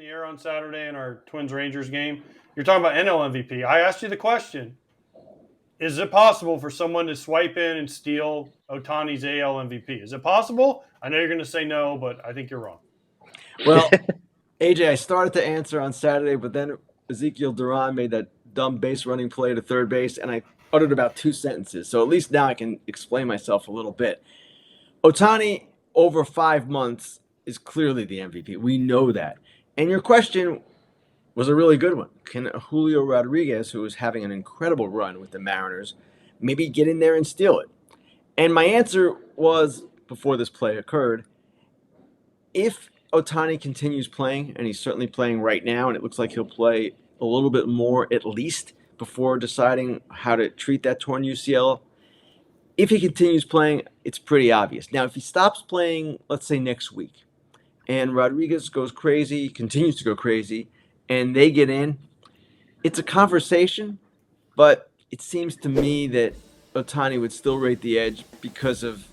the air on Saturday in our Twins-Rangers game. You're talking about NL MVP. I asked you the question, is it possible for someone to swipe in and steal Ohtani's AL MVP? Is it possible? I know you're going to say no, but I think you're wrong. Well, AJ, I started to answer on Saturday, but then Ezekiel Duran made that dumb base running play to third base, and I uttered about 2 sentences. So at least now I can explain myself a little bit. Ohtani, over 5 months, is clearly the MVP. We know that. And your question was a really good one. Can Julio Rodriguez, who is having an incredible run with the Mariners, maybe get in there and steal it? And my answer was, before this play occurred, if Ohtani continues playing, and he's certainly playing right now, and it looks like he'll play a little bit more at least before deciding how to treat that torn UCL. If he continues playing, it's pretty obvious. Now, if he stops playing, let's say next week, and Rodriguez goes crazy, continues to go crazy, and they get in, it's a conversation, but it seems to me that Ohtani would still rate the edge because of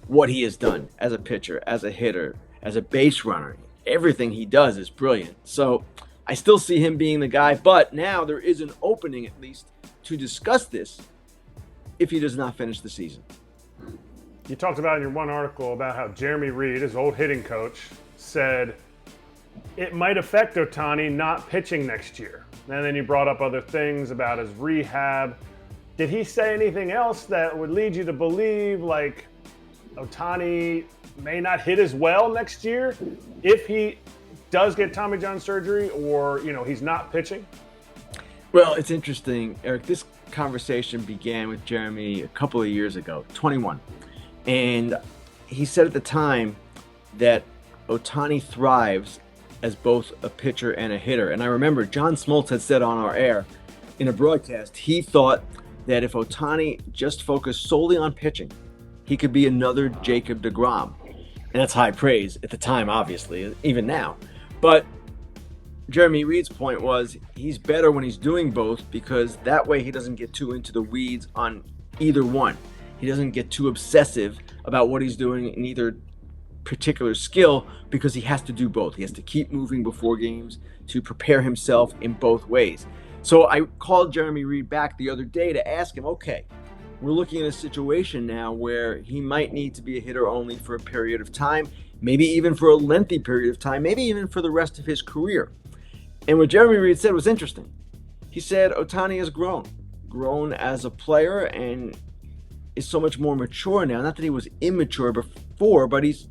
what he has done as a pitcher, as a hitter, as a base runner. Everything he does is brilliant. So I still see him being the guy, but now there is an opening at least to discuss this if he does not finish the season. You talked about in your one article about how Jeremy Reed, his old hitting coach, said it might affect Ohtani not pitching next year. And then you brought up other things about his rehab. Did he say anything else that would lead you to believe like Ohtani may not hit as well next year if he does get Tommy John surgery or, he's not pitching? Well, it's interesting, Eric. This conversation began with Jeremy a couple of years ago, 21. And he said at the time that Ohtani thrives as both a pitcher and a hitter. And I remember John Smoltz had said on our air in a broadcast, he thought that if Ohtani just focused solely on pitching, he could be another Jacob deGrom. And that's high praise at the time, obviously, even now. But Jeremy Reed's point was he's better when he's doing both because that way he doesn't get too into the weeds on either one. He doesn't get too obsessive about what he's doing in either particular skill because he has to do both. He has to keep moving before games to prepare himself in both ways. So I called Jeremy Reed back the other day to ask him, okay, we're looking at a situation now where he might need to be a hitter only for a period of time, maybe even for a lengthy period of time, maybe even for the rest of his career. And what Jeremy Reed said was interesting. He said Ohtani has grown as a player and is so much more mature now. Not that he was immature before, but he's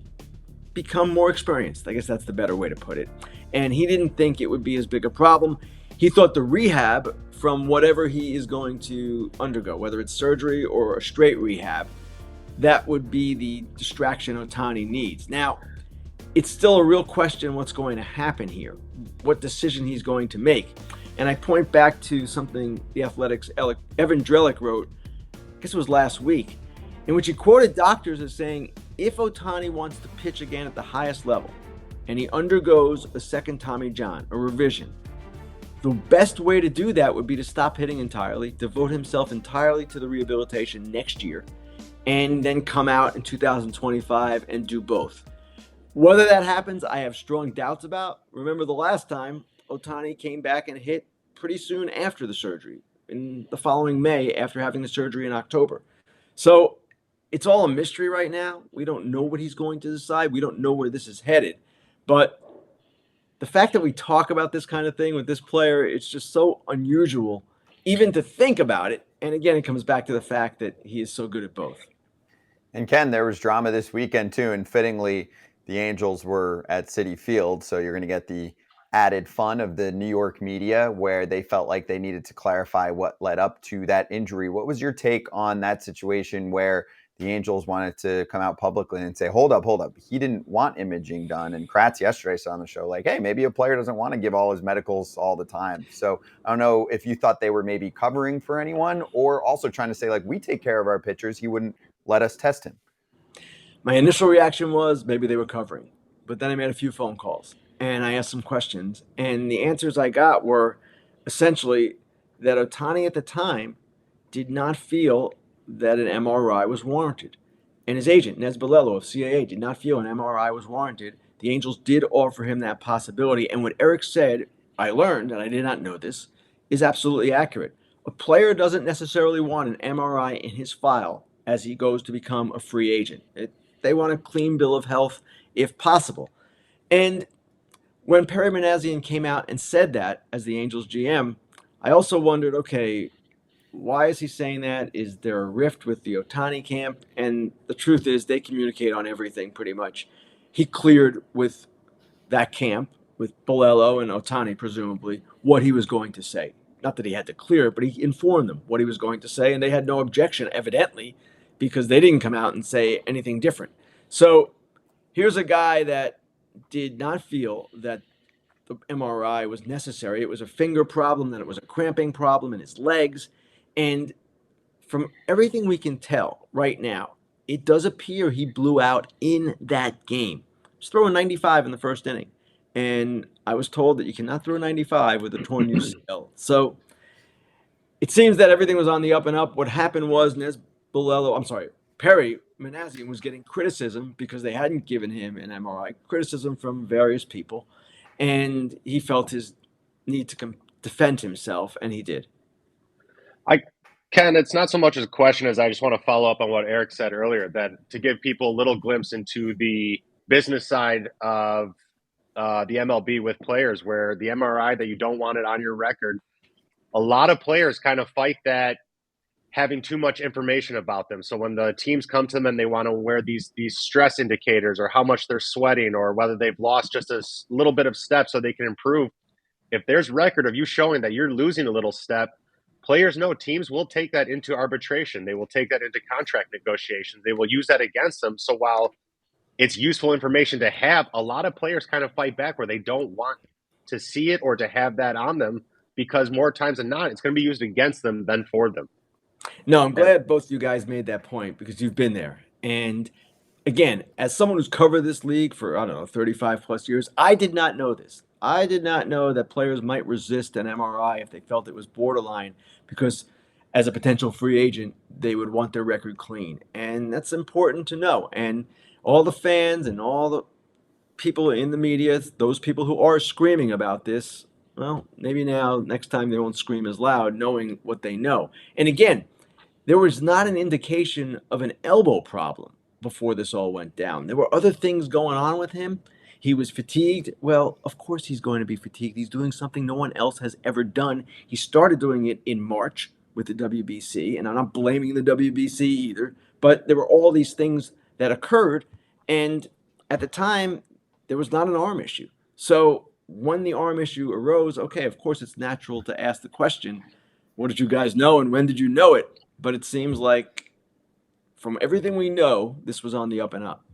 become more experienced. I guess that's the better way to put it. And he didn't think it would be as big a problem. He thought the rehab from whatever he is going to undergo, whether it's surgery or a straight rehab, that would be the distraction Ohtani needs. Now, it's still a real question what's going to happen here, what decision he's going to make. And I point back to something the Athletic's Evan Drellick wrote, I guess it was last week, in which he quoted doctors as saying, if Ohtani wants to pitch again at the highest level and he undergoes a second Tommy John, a revision, the best way to do that would be to stop hitting entirely, devote himself entirely to the rehabilitation next year, and then come out in 2025 and do both. Whether that happens, I have strong doubts about. Remember the last time Ohtani came back and hit pretty soon after the surgery, in the following May after having the surgery in October. So it's all a mystery right now. We don't know what he's going to decide. We don't know where this is headed. But the fact that we talk about this kind of thing with this player, it's just so unusual even to think about it. And again, it comes back to the fact that he is so good at both. And Ken, there was drama this weekend too, and fittingly, the Angels were at Citi Field, so you're going to get the added fun of the New York media where they felt like they needed to clarify what led up to that injury. What was your take on that situation where the Angels wanted to come out publicly and say, hold up, he didn't want imaging done? And Kratz yesterday said on the show, like, hey, maybe a player doesn't want to give all his medicals all the time. So I don't know if you thought they were maybe covering for anyone or also trying to say, like, we take care of our pitchers. He wouldn't let us test him. My initial reaction was maybe they were covering, but then I made a few phone calls and I asked some questions, and the answers I got were essentially that Ohtani at the time did not feel that an MRI was warranted, and his agent Nez Balelo of CAA did not feel an MRI was warranted the Angels did offer him that possibility. And what Eric said, I learned, and I did not know this, is absolutely accurate. A player doesn't necessarily want an MRI in his file as he goes to become a free agent. They want a clean bill of health if possible. And when Perry Manassian came out and said that as the Angels GM, I also wondered, okay, why is he saying that? Is there a rift with the Ohtani camp? And the truth is they communicate on everything pretty much. He cleared with that camp, with Bolello and Ohtani presumably, what he was going to say. Not that he had to clear it, but he informed them what he was going to say, and they had no objection, evidently, because they didn't come out and say anything different. So here's a guy that did not feel that the MRI was necessary. It was a finger problem, then it was a cramping problem in his legs. And from everything we can tell right now, it does appear he blew out in that game. He was throwing 95 in the first inning. And I was told that you cannot throw 95 with a torn UCL. So it seems that everything was on the up and up. What happened was Perry Manassian was getting criticism because they hadn't given him an MRI, criticism from various people. And he felt his need to defend himself, and he did. Ken, it's not so much as a question as I just want to follow up on what Eric said earlier, that to give people a little glimpse into the business side of the MLB with players, where the MRI that you don't want it on your record, a lot of players kind of fight that having too much information about them. So when the teams come to them and they want to wear these stress indicators or how much they're sweating or whether they've lost just a little bit of step so they can improve, if there's record of you showing that you're losing a little step, players know teams will take that into arbitration. They will take that into contract negotiations. They will use that against them. So while it's useful information to have, a lot of players kind of fight back where they don't want to see it or to have that on them because more times than not, it's going to be used against them than for them. No, I'm glad both of you guys made that point because you've been there. And again, as someone who's covered this league for, 35 plus years, I did not know this. I did not know that players might resist an MRI if they felt it was borderline because as a potential free agent, they would want their record clean. And that's important to know. And all the fans and all the people in the media, those people who are screaming about this, well, maybe now, next time they won't scream as loud, knowing what they know. And again, there was not an indication of an elbow problem before this all went down. There were other things going on with him. He was fatigued. Well, of course he's going to be fatigued. He's doing something no one else has ever done. He started doing it in March with the WBC, and I'm not blaming the WBC either, but there were all these things that occurred, and at the time, there was not an arm issue. So when the arm issue arose, okay, of course it's natural to ask the question, what did you guys know and when did you know it? But it seems like from everything we know, this was on the up and up.